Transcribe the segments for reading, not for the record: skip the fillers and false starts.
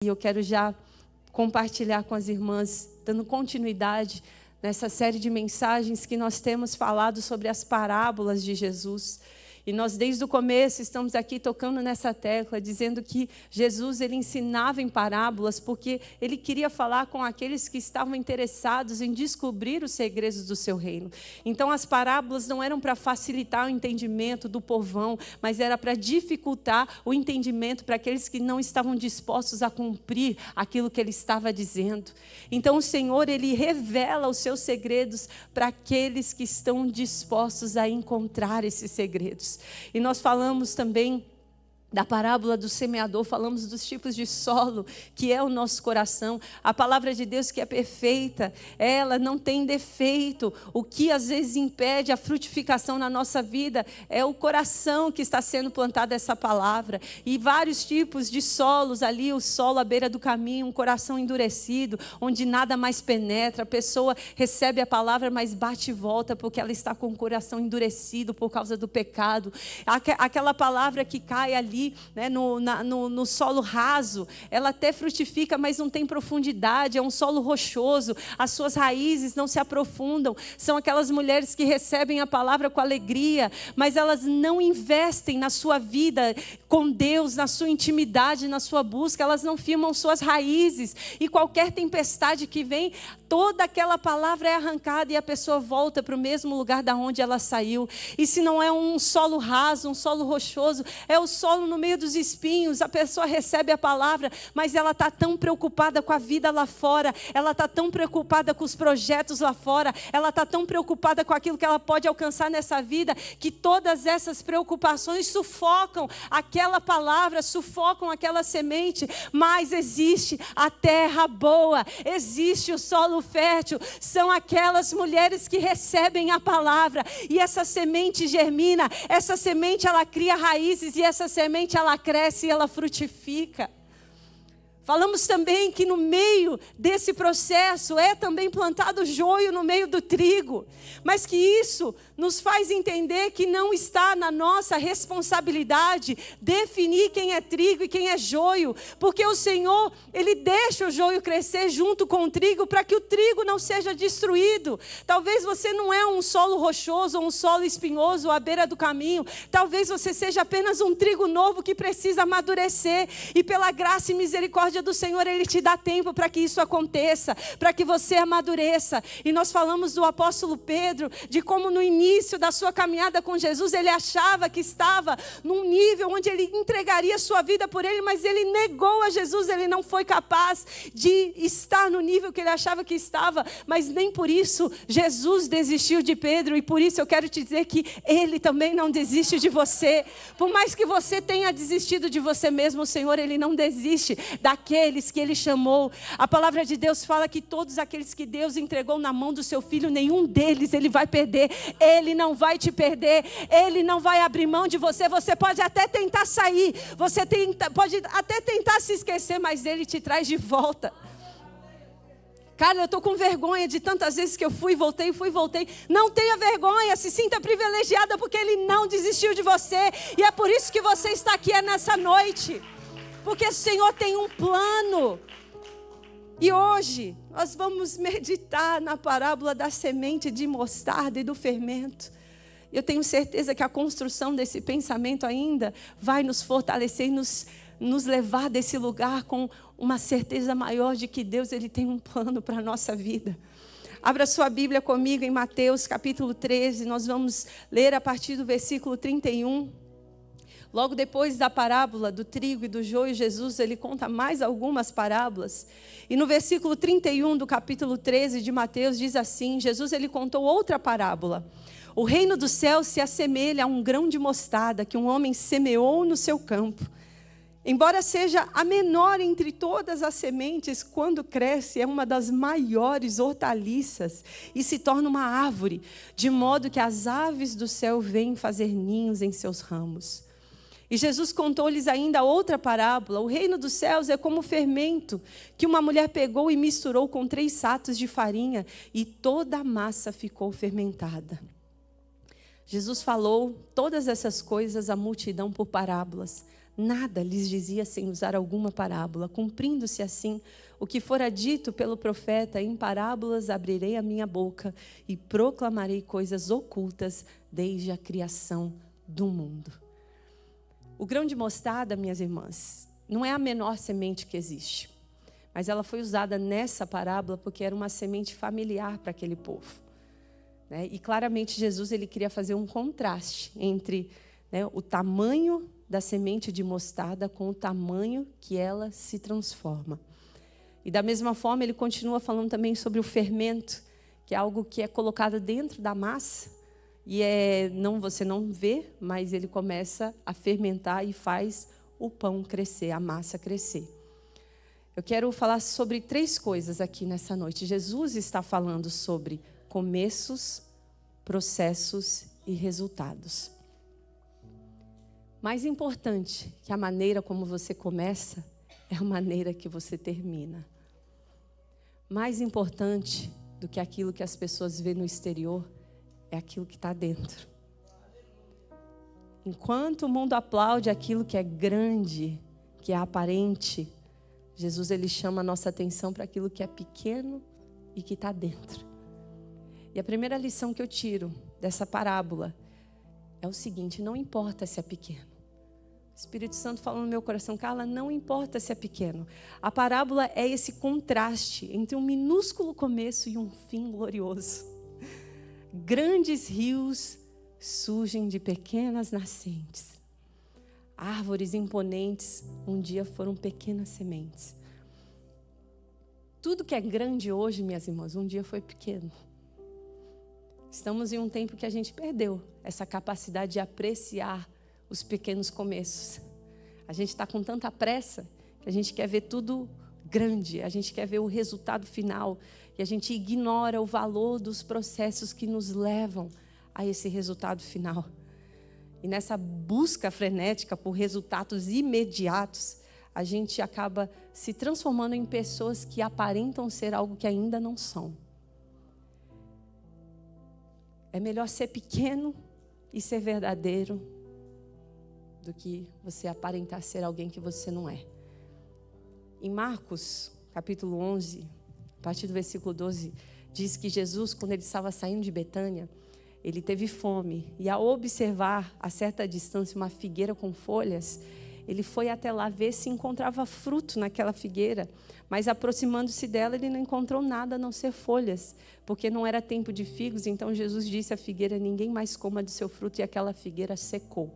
E eu quero já compartilhar com as irmãs, dando continuidade nessa série de mensagens que nós temos falado sobre as parábolas de Jesus. E nós desde o começo estamos aqui tocando nessa tecla, dizendo que Jesus ele ensinava em parábolas porque ele queria falar com aqueles que estavam interessados em descobrir os segredos do seu reino. Então as parábolas não eram para facilitar o entendimento do povão, mas era para dificultar o entendimento para aqueles que não estavam dispostos a cumprir aquilo que ele estava dizendo. Então o Senhor ele revela os seus segredos para aqueles que estão dispostos a encontrar esses segredos. E nós falamos também da parábola do semeador, falamos dos tipos de solo, que é o nosso coração. A palavra de Deus que é perfeita, ela não tem defeito. O que às vezes impede a frutificação na nossa vida é o coração que está sendo plantado essa palavra. E vários tipos de solos ali, o solo à beira do caminho, um coração endurecido, onde nada mais penetra. A pessoa recebe a palavra, mas bate e volta, porque ela está com o coração endurecido por causa do pecado. Aquela palavra que cai ali, né, no solo raso, ela até frutifica, mas não tem profundidade, é um solo rochoso, as suas raízes não se aprofundam. São aquelas mulheres que recebem a palavra com alegria, mas elas não investem na sua vida com Deus, na sua intimidade, na sua busca, elas não firmam suas raízes, e qualquer tempestade que vem, toda aquela palavra é arrancada e a pessoa volta para o mesmo lugar da onde ela saiu. E se não é um solo raso, um solo rochoso, é o solo no meio dos espinhos. A pessoa recebe a palavra, mas ela está tão preocupada com a vida lá fora, ela está tão preocupada com os projetos lá fora, ela está tão preocupada com aquilo que ela pode alcançar nessa vida, que todas essas preocupações sufocam aquela palavra, sufocam aquela semente. Mas existe a terra boa, existe o solo fértil, são aquelas mulheres que recebem a palavra, e essa semente germina, essa semente ela cria raízes, e essa semente ela cresce e ela frutifica. Falamos também que no meio desse processo é também plantado joio no meio do trigo, mas que isso nos faz entender que não está na nossa responsabilidade definir quem é trigo e quem é joio, porque o Senhor, Ele deixa o joio crescer junto com o trigo para que o trigo não seja destruído. Talvez você não é um solo rochoso ou um solo espinhoso à beira do caminho, talvez você seja apenas um trigo novo que precisa amadurecer, e pela graça e misericórdia do Senhor, Ele te dá tempo para que isso aconteça, para que você amadureça. E nós falamos do apóstolo Pedro, de como no início da sua caminhada com Jesus, ele achava que estava num nível onde ele entregaria a sua vida por ele, mas ele negou a Jesus, ele não foi capaz de estar no nível que ele achava que estava, mas nem por isso Jesus desistiu de Pedro, e por isso eu quero te dizer que Ele também não desiste de você. Por mais que você tenha desistido de você mesmo, o Senhor, Ele não desiste daqueles que Ele chamou. A palavra de Deus fala que todos aqueles que Deus entregou na mão do seu Filho, nenhum deles Ele vai perder. Ele não vai te perder, Ele não vai abrir mão de você. Você pode até tentar sair, você pode até tentar se esquecer, mas Ele te traz de volta. Cara, eu estou com vergonha de tantas vezes que eu fui e voltei. Não tenha vergonha, se sinta privilegiada, porque Ele não desistiu de você. E é por isso que você está aqui nessa noite, porque o Senhor tem um plano. E hoje nós vamos meditar na parábola da semente de mostarda e do fermento. Eu tenho certeza que a construção desse pensamento ainda vai nos fortalecer e nos levar desse lugar com uma certeza maior de que Deus Ele tem um plano para a nossa vida. Abra sua Bíblia comigo em Mateus capítulo 13, nós vamos ler a partir do versículo 31. Logo depois da parábola do trigo e do joio, Jesus ele conta mais algumas parábolas. E no versículo 31 do capítulo 13 de Mateus diz assim: Jesus ele contou outra parábola. O reino dos céus se assemelha a um grão de mostarda que um homem semeou no seu campo. Embora seja a menor entre todas as sementes, quando cresce é uma das maiores hortaliças e se torna uma árvore, de modo que as aves do céu vêm fazer ninhos em seus ramos. E Jesus contou-lhes ainda outra parábola. O reino dos céus é como fermento que uma mulher pegou e misturou com 3 sacos de farinha, e toda a massa ficou fermentada. Jesus falou todas essas coisas à multidão por parábolas. nada lhes dizia sem usar alguma parábola, cumprindo-se assim o que fora dito pelo profeta: em parábolas abrirei a minha boca e proclamarei coisas ocultas desde a criação do mundo. O grão de mostarda, minhas irmãs, não é a menor semente que existe, mas ela foi usada nessa parábola porque era uma semente familiar para aquele povo, né? E claramente Jesus ele queria fazer um contraste entre, né, o tamanho da semente de mostarda com o tamanho que ela se transforma. E da mesma forma ele continua falando também sobre o fermento, que é algo que é colocado dentro da massa e você não vê, mas ele começa a fermentar e faz o pão crescer, a massa crescer. Eu quero falar sobre 3 coisas aqui nessa noite. Jesus está falando sobre começos, processos e resultados. Mais importante que a maneira como você começa é a maneira que você termina. Mais importante do que aquilo que as pessoas veem no exterior é aquilo que está dentro. Enquanto o mundo aplaude aquilo que é grande, que é aparente, Jesus ele chama a nossa atenção para aquilo que é pequeno e que está dentro. E a primeira lição que eu tiro dessa parábola é o seguinte: não importa se é pequeno. O Espírito Santo falou no meu coração: Carla, não importa se é pequeno. A parábola é esse contraste entre um minúsculo começo e um fim glorioso. Grandes rios surgem de pequenas nascentes. Árvores imponentes um dia foram pequenas sementes. Tudo que é grande hoje, minhas irmãs, um dia foi pequeno. Estamos em um tempo que a gente perdeu essa capacidade de apreciar os pequenos começos. A gente está com tanta pressa que a gente quer ver tudo grande, a gente quer ver o resultado final e a gente ignora o valor dos processos que nos levam a esse resultado final. E nessa busca frenética por resultados imediatos, a gente acaba se transformando em pessoas que aparentam ser algo que ainda não são. É melhor ser pequeno e ser verdadeiro do que você aparentar ser alguém que você não é. Em Marcos, capítulo 11, a partir do versículo 12, diz que Jesus, quando ele estava saindo de Betânia, ele teve fome. E ao observar a certa distância uma figueira com folhas, ele foi até lá ver se encontrava fruto naquela figueira. Mas aproximando-se dela, ele não encontrou nada a não ser folhas, porque não era tempo de figos. Então Jesus disse à figueira: ninguém mais coma do seu fruto, e aquela figueira secou.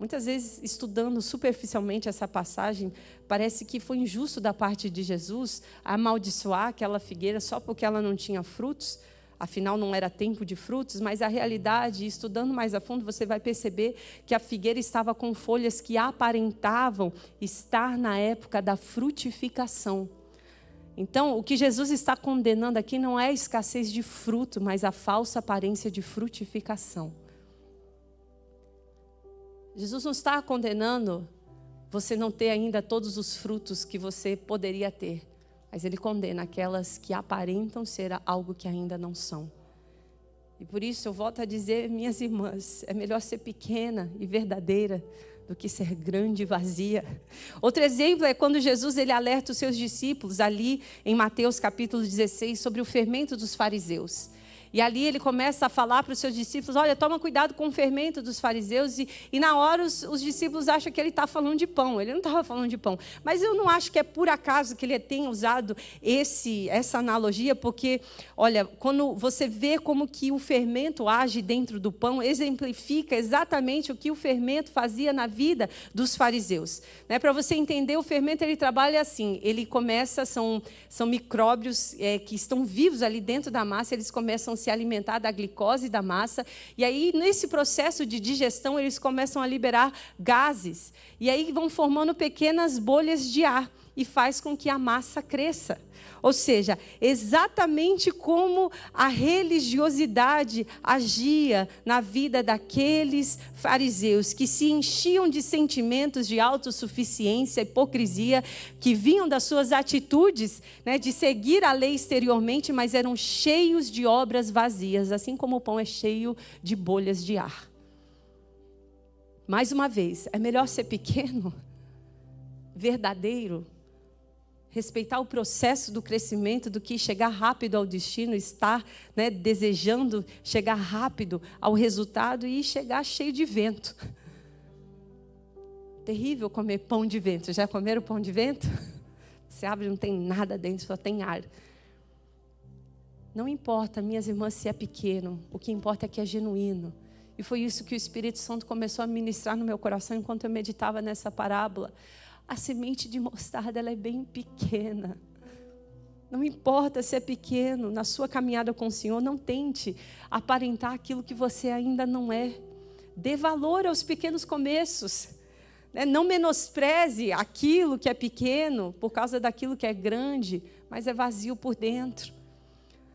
Muitas vezes, estudando superficialmente essa passagem, parece que foi injusto da parte de Jesus amaldiçoar aquela figueira só porque ela não tinha frutos. Afinal, não era tempo de frutos, mas a realidade, estudando mais a fundo, você vai perceber que a figueira estava com folhas que aparentavam estar na época da frutificação. Então, o que Jesus está condenando aqui não é a escassez de fruto, mas a falsa aparência de frutificação. Jesus não está condenando você não ter ainda todos os frutos que você poderia ter, mas ele condena aquelas que aparentam ser algo que ainda não são. E por isso eu volto a dizer, minhas irmãs, é melhor ser pequena e verdadeira do que ser grande e vazia. Outro exemplo é quando Jesus ele alerta os seus discípulos ali em Mateus capítulo 16 sobre o fermento dos fariseus. E ali ele começa a falar para os seus discípulos: olha, toma cuidado com o fermento dos fariseus. E na hora os discípulos acham que ele está falando de pão. Ele não estava falando de pão. Mas eu não acho que é por acaso que ele tenha usado essa analogia, porque, olha, quando você vê como que o fermento age dentro do pão, exemplifica exatamente o que o fermento fazia na vida dos fariseus. Né? Para você entender, o fermento ele trabalha assim, ele começa, são micróbios que estão vivos ali dentro da massa, eles começam a se alimentar da glicose da massa, e aí nesse processo de digestão eles começam a liberar gases, e aí vão formando pequenas bolhas de ar, e faz com que a massa cresça. Ou seja, exatamente como a religiosidade agia na vida daqueles fariseus que se enchiam de sentimentos de autossuficiência, hipocrisia, que vinham das suas atitudes, né, de seguir a lei exteriormente, mas eram cheios de obras vazias, assim como o pão é cheio de bolhas de ar. Mais uma vez, é melhor ser pequeno, verdadeiro, respeitar o processo do crescimento do que chegar rápido ao destino, estar, né, desejando chegar rápido ao resultado e chegar cheio de vento. Terrível comer pão de vento. Já comeram pão de vento? Você abre e não tem nada dentro, só tem ar. Não importa, minhas irmãs, se é pequeno, o que importa é que é genuíno. E foi isso que o Espírito Santo começou a ministrar no meu coração enquanto eu meditava nessa parábola. A semente de mostarda, ela é bem pequena. Não importa se é pequeno, na sua caminhada com o Senhor, não tente aparentar aquilo que você ainda não é. Dê valor aos pequenos começos. Não menospreze aquilo que é pequeno por causa daquilo que é grande, mas é vazio por dentro.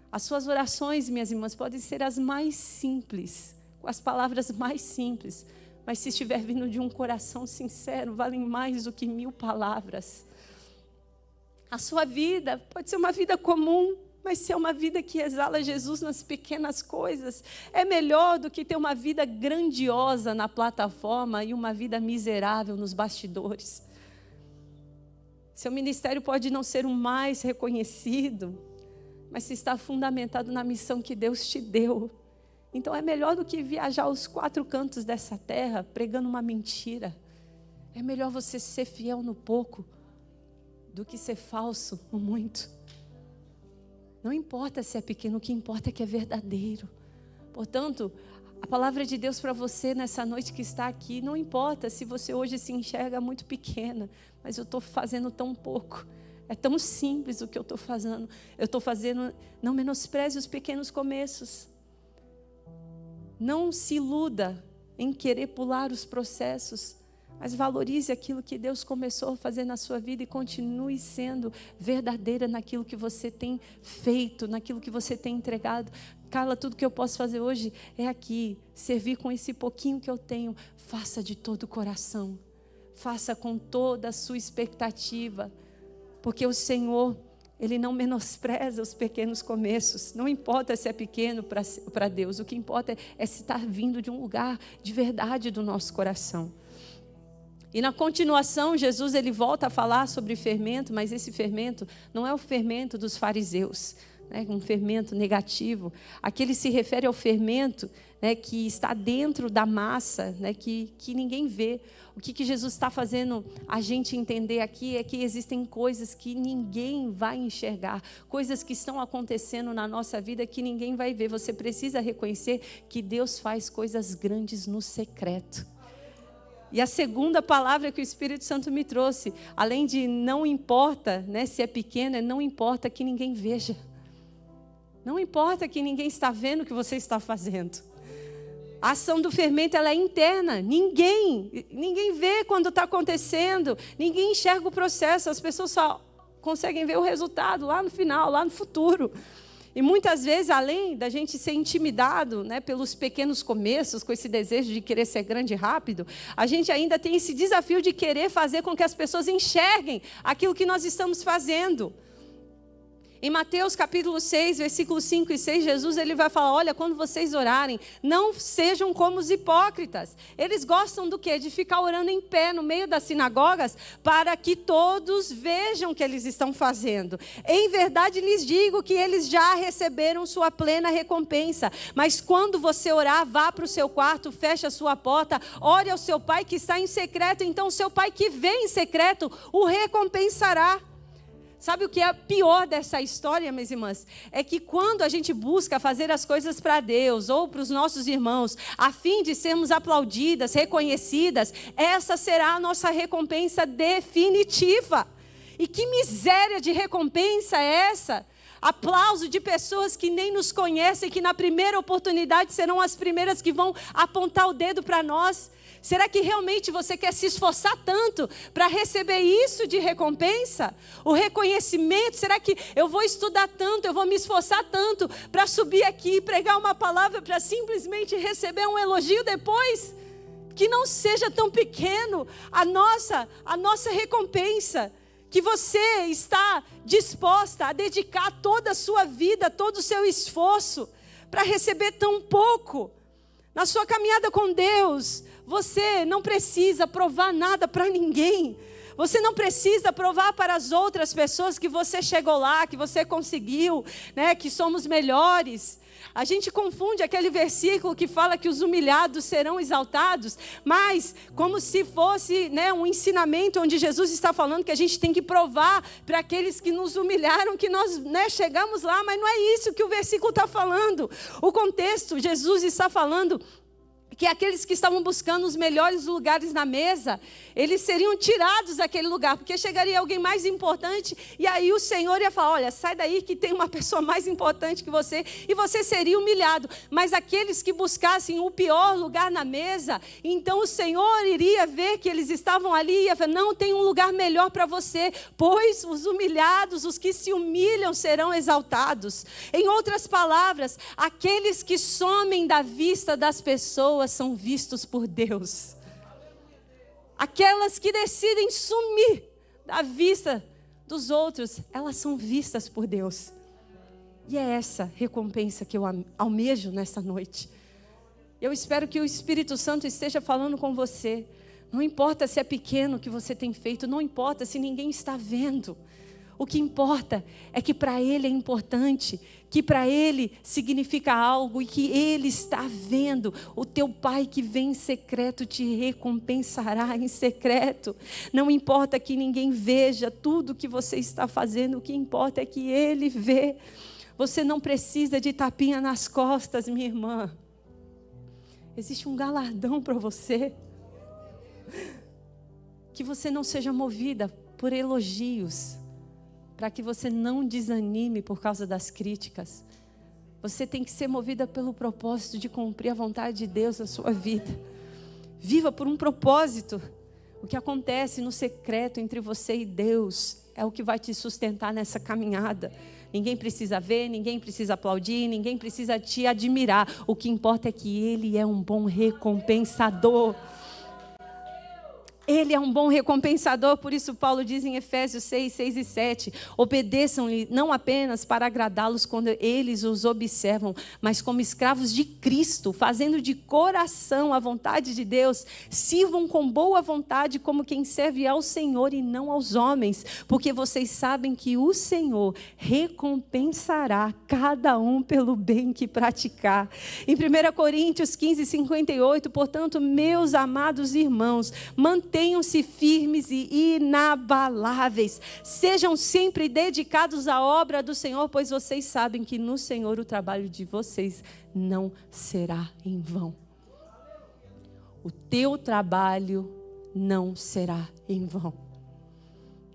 As suas orações, minhas irmãs, podem ser as mais simples, com as palavras mais simples, mas se estiver vindo de um coração sincero, valem mais do que 1000 palavras. A sua vida pode ser uma vida comum, mas ser uma vida que exala Jesus nas pequenas coisas. É melhor do que ter uma vida grandiosa na plataforma e uma vida miserável nos bastidores. Seu ministério pode não ser o mais reconhecido, mas se está fundamentado na missão que Deus te deu. Então é melhor do que viajar aos 4 cantos dessa terra pregando uma mentira. É melhor você ser fiel no pouco do que ser falso no muito. Não importa se é pequeno, o que importa é que é verdadeiro. Portanto, a palavra de Deus para você nessa noite que está aqui, não importa se você hoje se enxerga muito pequena, mas eu estou fazendo tão pouco. É tão simples o que eu estou fazendo. Eu estou fazendo, não menospreze os pequenos começos. Não se iluda em querer pular os processos, mas valorize aquilo que Deus começou a fazer na sua vida e continue sendo verdadeira naquilo que você tem feito, naquilo que você tem entregado. Carla, tudo que eu posso fazer hoje é aqui, servir com esse pouquinho que eu tenho. Faça de todo o coração, faça com toda a sua expectativa, porque o Senhor, Ele não menospreza os pequenos começos. Não importa se é pequeno para Deus, o que importa é se estar vindo de um lugar de verdade do nosso coração. E na continuação, Jesus ele volta a falar sobre fermento, mas esse fermento não é o fermento dos fariseus, né, um fermento negativo. Aqui ele se refere ao fermento, né, que está dentro da massa, né, que ninguém vê. O que Jesus está fazendo a gente entender aqui é que existem coisas que ninguém vai enxergar, coisas que estão acontecendo na nossa vida que ninguém vai ver. Você precisa reconhecer que Deus faz coisas grandes no secreto. E a segunda palavra que o Espírito Santo me trouxe, além de não importa, né, se é pequena, não importa que ninguém veja. Não importa que ninguém está vendo o que você está fazendo. A ação do fermento ela é interna. Ninguém vê quando está acontecendo. Ninguém enxerga o processo. As pessoas só conseguem ver o resultado lá no final, lá no futuro. E muitas vezes, além da gente ser intimidado, né, pelos pequenos começos, com esse desejo de querer ser grande e rápido, a gente ainda tem esse desafio de querer fazer com que as pessoas enxerguem aquilo que nós estamos fazendo. Em Mateus capítulo 6, versículos 5 e 6, Jesus ele vai falar, olha, quando vocês orarem, não sejam como os hipócritas. Eles gostam do quê? De ficar orando em pé no meio das sinagogas, para que todos vejam o que eles estão fazendo. Em verdade lhes digo que eles já receberam sua plena recompensa. Mas quando você orar, vá para o seu quarto, feche a sua porta, ore ao seu pai que está em secreto, então o seu pai que vê em secreto o recompensará. Sabe o que é pior dessa história, minhas irmãs? É que quando a gente busca fazer as coisas para Deus ou para os nossos irmãos, a fim de sermos aplaudidas, reconhecidas, essa será a nossa recompensa definitiva. E que miséria de recompensa é essa? Aplauso de pessoas que nem nos conhecem, que na primeira oportunidade serão as primeiras que vão apontar o dedo para nós. Será que realmente você quer se esforçar tanto para receber isso de recompensa? O reconhecimento, será que eu vou estudar tanto, eu vou me esforçar tanto para subir aqui e pregar uma palavra para simplesmente receber um elogio depois? Que não seja tão pequeno a nossa recompensa. Que você está disposta a dedicar toda a sua vida, todo o seu esforço para receber tão pouco. Na sua caminhada com Deus, você não precisa provar nada para ninguém. Você não precisa provar para as outras pessoas que você chegou lá, que você conseguiu, né, que somos melhores. A gente confunde aquele versículo que fala que os humilhados serão exaltados, mas como se fosse, né, um ensinamento onde Jesus está falando que a gente tem que provar para aqueles que nos humilharam que nós, né, chegamos lá, mas não é isso que o versículo está falando. O contexto, Jesus está falando que aqueles que estavam buscando os melhores lugares na mesa, eles seriam tirados daquele lugar, porque chegaria alguém mais importante, e aí o Senhor ia falar, olha, sai daí que tem uma pessoa mais importante que você, e você seria humilhado. Mas aqueles que buscassem o pior lugar na mesa, então o Senhor iria ver que eles estavam ali, e ia falar, não, tem um lugar melhor para você, pois os humilhados, os que se humilham serão exaltados. Em outras palavras, aqueles que somem da vista das pessoas, são vistos por Deus. Aquelas que decidem sumir da vista dos outros, elas são vistas por Deus. E é essa recompensa que eu almejo nessa noite. Eu espero que o Espírito Santo esteja falando com você. Não importa se é pequeno o que você tem feito, não importa se ninguém está vendo. O que importa é que para Ele é importante, que para Ele significa algo e que Ele está vendo. O teu Pai que vem em secreto te recompensará em secreto. Não importa que ninguém veja tudo que você está fazendo, o que importa é que Ele vê. Você não precisa de tapinha nas costas, minha irmã. Existe um galardão para você. Que você não seja movida por elogios, para que você não desanime por causa das críticas. Você tem que ser movida pelo propósito de cumprir a vontade de Deus na sua vida. Viva por um propósito. O que acontece no secreto entre você e Deus é o que vai te sustentar nessa caminhada. Ninguém precisa ver, ninguém precisa aplaudir, ninguém precisa te admirar. O que importa é que Ele é um bom recompensador. Ele é um bom recompensador, por isso Paulo diz em Efésios 6, 6 e 7, obedeçam-lhe não apenas para agradá-los quando eles os observam, mas como escravos de Cristo, fazendo de coração a vontade de Deus, sirvam com boa vontade como quem serve ao Senhor e não aos homens, porque vocês sabem que o Senhor recompensará cada um pelo bem que praticar. Em 1 Coríntios 15, 58, portanto, meus amados irmãos, mantenham-se firmes e inabaláveis. Sejam sempre dedicados à obra do Senhor, pois vocês sabem que no Senhor o trabalho de vocês não será em vão. O teu trabalho não será em vão.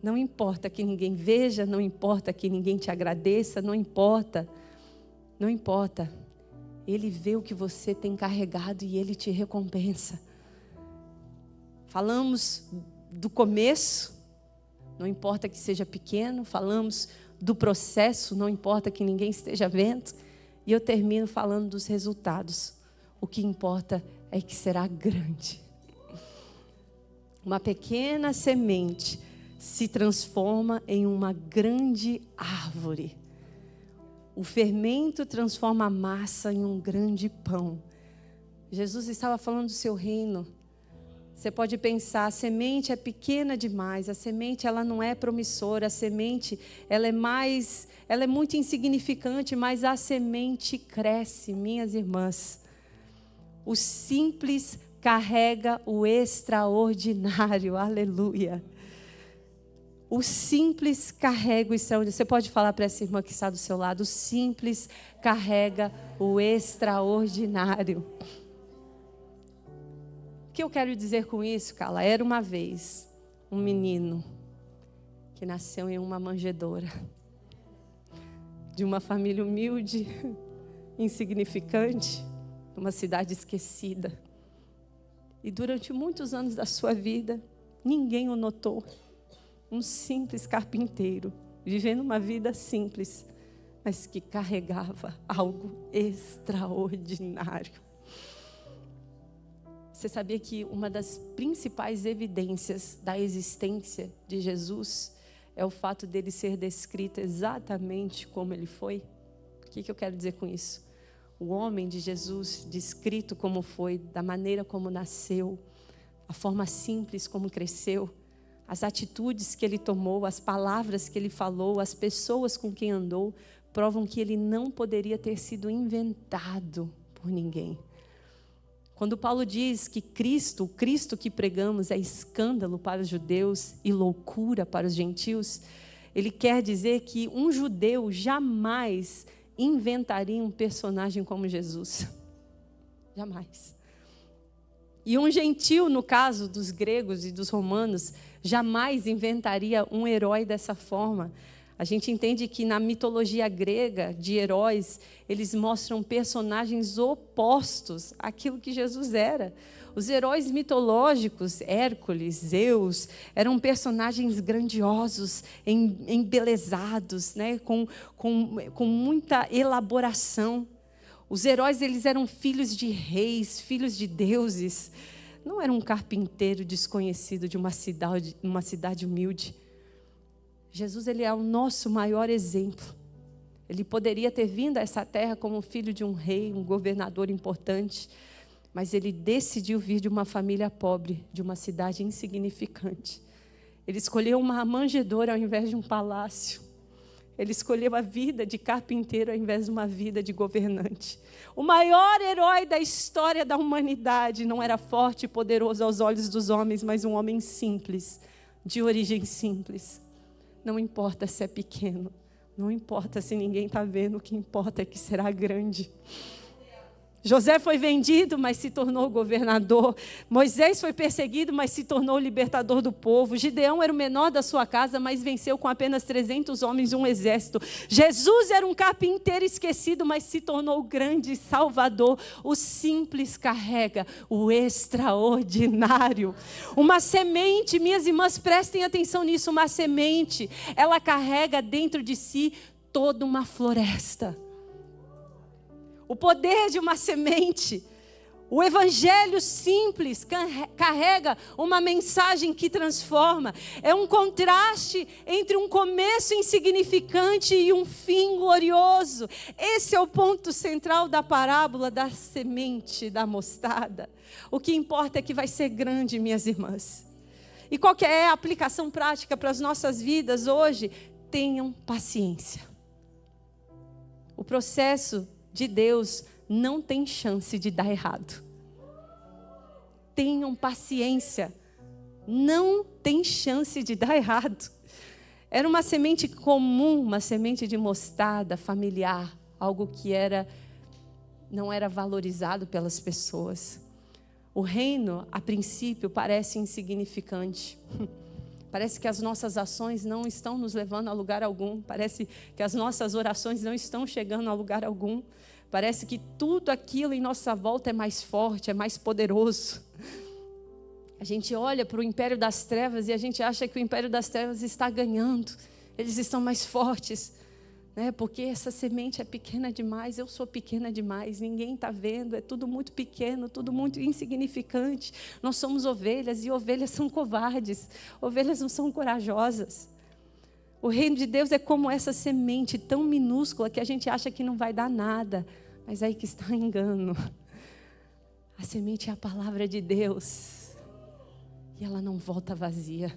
Não importa que ninguém veja, não importa que ninguém te agradeça, não importa. Não importa. Ele vê o que você tem carregado e Ele te recompensa. Falamos do começo, não importa que seja pequeno. Falamos do processo, não importa que ninguém esteja vendo. E eu termino falando dos resultados. O que importa é que será grande. Uma pequena semente se transforma em uma grande árvore. O fermento transforma a massa em um grande pão. Jesus estava falando do seu reino. Você pode pensar, a semente é pequena demais, a semente ela não é promissora, a semente ela é muito insignificante, mas a semente cresce, minhas irmãs. O simples carrega o extraordinário, aleluia. O simples carrega o extraordinário. Você pode falar para essa irmã que está do seu lado, o simples carrega o extraordinário. O que eu quero dizer com isso, Carla? Era uma vez um menino que nasceu em uma manjedoura, de uma família humilde, insignificante, uma cidade esquecida. E durante muitos anos da sua vida, ninguém o notou. Um simples carpinteiro, vivendo uma vida simples, mas que carregava algo extraordinário. Você sabia que uma das principais evidências da existência de Jesus é o fato dele ser descrito exatamente como ele foi? O que eu quero dizer com isso? o homem de Jesus, descrito como foi, da maneira como nasceu, a forma simples como cresceu, as atitudes que ele tomou, as palavras que ele falou, as pessoas com quem andou, provam que ele não poderia ter sido inventado por ninguém. Quando Paulo diz que o Cristo que pregamos é escândalo para os judeus e loucura para os gentios, ele quer dizer que um judeu jamais inventaria um personagem como Jesus. Jamais. E um gentio, no caso dos gregos e dos romanos, jamais inventaria um herói dessa forma. A gente entende que na mitologia grega de heróis, eles mostram personagens opostos àquilo que Jesus era. Os heróis mitológicos, Hércules, Zeus, eram personagens grandiosos, embelezados, né? com muita elaboração. Os heróis, eles eram filhos de reis, filhos de deuses. Não era um carpinteiro desconhecido de uma cidade humilde. Jesus, ele é o nosso maior exemplo. Ele poderia ter vindo a essa terra como filho de um rei, um governador importante, mas ele decidiu vir de uma família pobre, de uma cidade insignificante. Ele escolheu uma manjedoura ao invés de um palácio. Ele escolheu a vida de carpinteiro ao invés de uma vida de governante. O maior herói da história da humanidade não era forte e poderoso aos olhos dos homens, mas um homem simples, de origem simples. Não importa se é pequeno, não importa se ninguém está vendo, o que importa é que será grande. José foi vendido, mas se tornou governador. Moisés foi perseguido, mas se tornou libertador do povo. Gideão era o menor da sua casa, mas venceu com apenas 300 homens um exército. Jesus era um carpinteiro esquecido, mas se tornou grande salvador. O simples carrega o extraordinário. Uma semente, minhas irmãs, prestem atenção nisso, uma semente, ela carrega dentro de si toda uma floresta. O poder de uma semente. O evangelho simples carrega uma mensagem que transforma. É um contraste entre um começo insignificante e um fim glorioso. Esse é o ponto central da parábola da semente da mostarda. O que importa é que vai ser grande, minhas irmãs. E qual que é a aplicação prática para as nossas vidas hoje? Tenham paciência. O processo de Deus não tem chance de dar errado. Tenham paciência. Não tem chance de dar errado. Era uma semente comum, uma semente de mostarda familiar, algo que não era valorizado pelas pessoas. O reino, a princípio, parece insignificante. Parece que as nossas ações não estão nos levando a lugar algum. Parece que as nossas orações não estão chegando a lugar algum. Parece que tudo aquilo em nossa volta é mais forte, é mais poderoso. A gente olha para o império das trevas e a gente acha que o império das trevas está ganhando. Eles estão mais fortes, né? Porque essa semente é pequena demais, eu sou pequena demais, ninguém está vendo, é tudo muito pequeno, tudo muito insignificante. Nós somos ovelhas e ovelhas são covardes, ovelhas não são corajosas. O reino de Deus é como essa semente tão minúscula que a gente acha que não vai dar nada. Mas aí que está o engano. A semente é a palavra de Deus. E ela não volta vazia.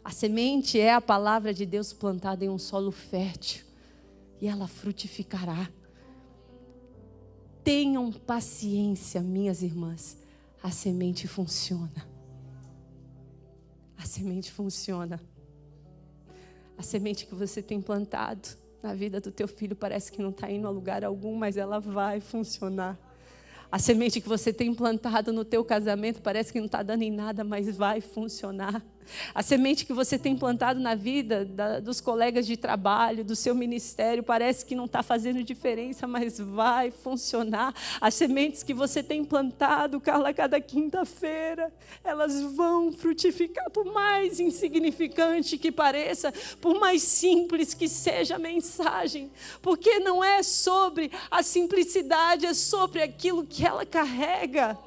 A semente é a palavra de Deus plantada em um solo fértil. E ela frutificará. Tenham paciência, minhas irmãs. A semente funciona. A semente funciona. A semente que você tem plantado na vida do teu filho parece que não está indo a lugar algum, mas ela vai funcionar. A semente que você tem plantado no teu casamento parece que não está dando em nada, mas vai funcionar. A semente que você tem plantado na vida dos colegas de trabalho, do seu ministério, parece que não está fazendo diferença, mas vai funcionar. As sementes que você tem plantado, Carla, cada quinta-feira, elas vão frutificar, por mais insignificante que pareça, por mais simples que seja a mensagem, porque não é sobre a simplicidade, é sobre aquilo que ela carrega.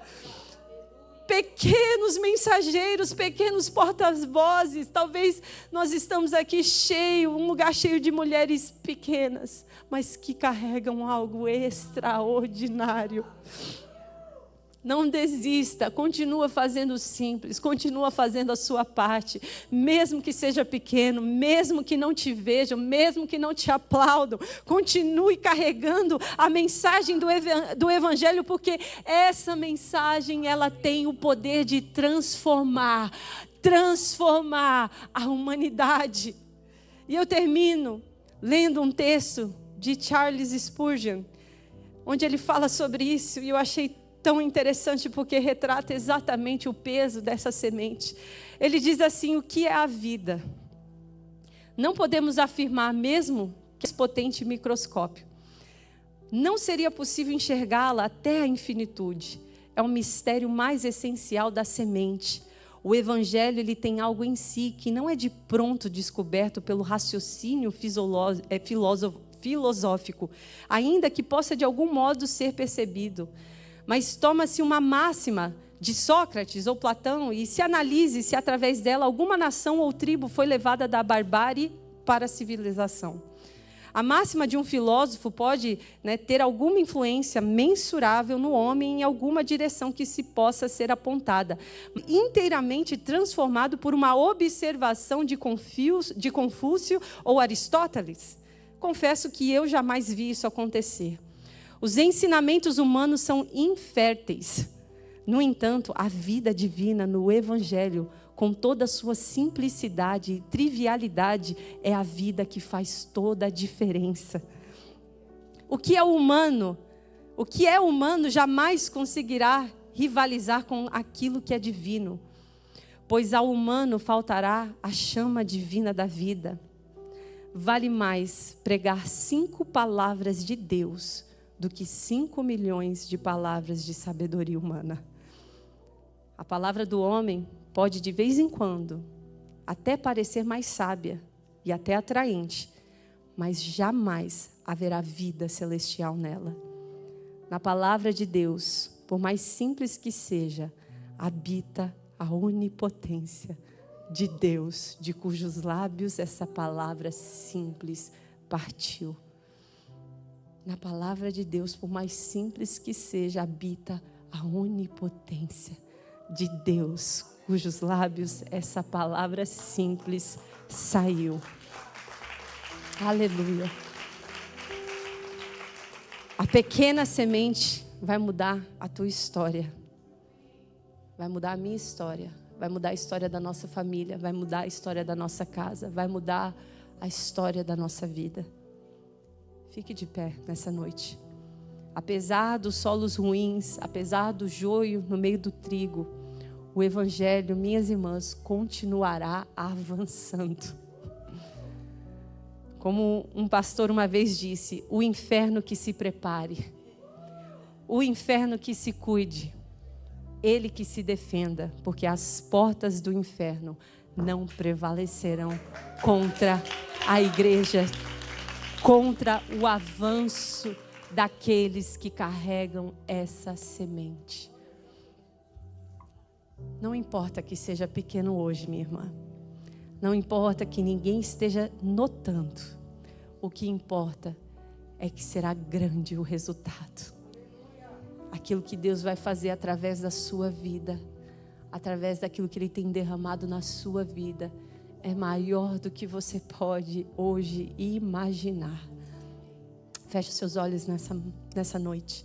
pequenos mensageiros, pequenos porta-vozes. Talvez nós estamos aqui um lugar cheio de mulheres pequenas, mas que carregam algo extraordinário. Não desista, continua fazendo o simples, continua fazendo a sua parte, mesmo que seja pequeno, mesmo que não te vejam, mesmo que não te aplaudam, continue carregando a mensagem do Evangelho, porque essa mensagem, ela tem o poder de transformar a humanidade. E eu termino lendo um texto de Charles Spurgeon, onde ele fala sobre isso, e eu achei tão interessante porque retrata exatamente o peso dessa semente. Ele diz assim: o que é a vida? Não podemos afirmar, mesmo que esse potente microscópio. Não seria possível enxergá-la até a infinitude. É o mistério mais essencial da semente. O Evangelho, ele tem algo em si que não é de pronto descoberto pelo raciocínio filosófico, ainda que possa de algum modo ser percebido. Mas toma-se uma máxima de Sócrates ou Platão e se analise se através dela alguma nação ou tribo foi levada da barbárie para a civilização. A máxima de um filósofo pode, ter alguma influência mensurável no homem em alguma direção que se possa ser apontada, inteiramente transformado por uma observação de Confúcio ou Aristóteles. Confesso que eu jamais vi isso acontecer. Os ensinamentos humanos são inférteis. No entanto, a vida divina no Evangelho, com toda a sua simplicidade e trivialidade, é a vida que faz toda a diferença. O que é humano jamais conseguirá rivalizar com aquilo que é divino, pois ao humano faltará a chama divina da vida. Vale mais pregar 5 palavras de Deus do que 5 milhões de palavras de sabedoria humana. A palavra do homem pode, de vez em quando, até parecer mais sábia e até atraente, mas jamais haverá vida celestial nela. Na palavra de Deus, por mais simples que seja, habita a onipotência de Deus, de cujos lábios essa palavra simples partiu. Na palavra de Deus, por mais simples que seja, habita a onipotência de Deus, cujos lábios essa palavra simples saiu. Aleluia. A pequena semente vai mudar a tua história. Vai mudar a minha história. Vai mudar a história da nossa família. Vai mudar a história da nossa casa. Vai mudar a história da nossa vida. Fique de pé nessa noite. Apesar dos solos ruins, apesar do joio no meio do trigo, o Evangelho, minhas irmãs, continuará avançando. Como um pastor uma vez disse, o inferno que se prepare, o inferno que se cuide, ele que se defenda, porque as portas do inferno não prevalecerão contra a igreja, contra o avanço daqueles que carregam essa semente. Não importa que seja pequeno hoje, minha irmã. Não importa que ninguém esteja notando. O que importa é que será grande o resultado. Aquilo que Deus vai fazer através da sua vida, através daquilo que Ele tem derramado na sua vida, é maior do que você pode hoje imaginar. Feche os seus olhos nessa noite.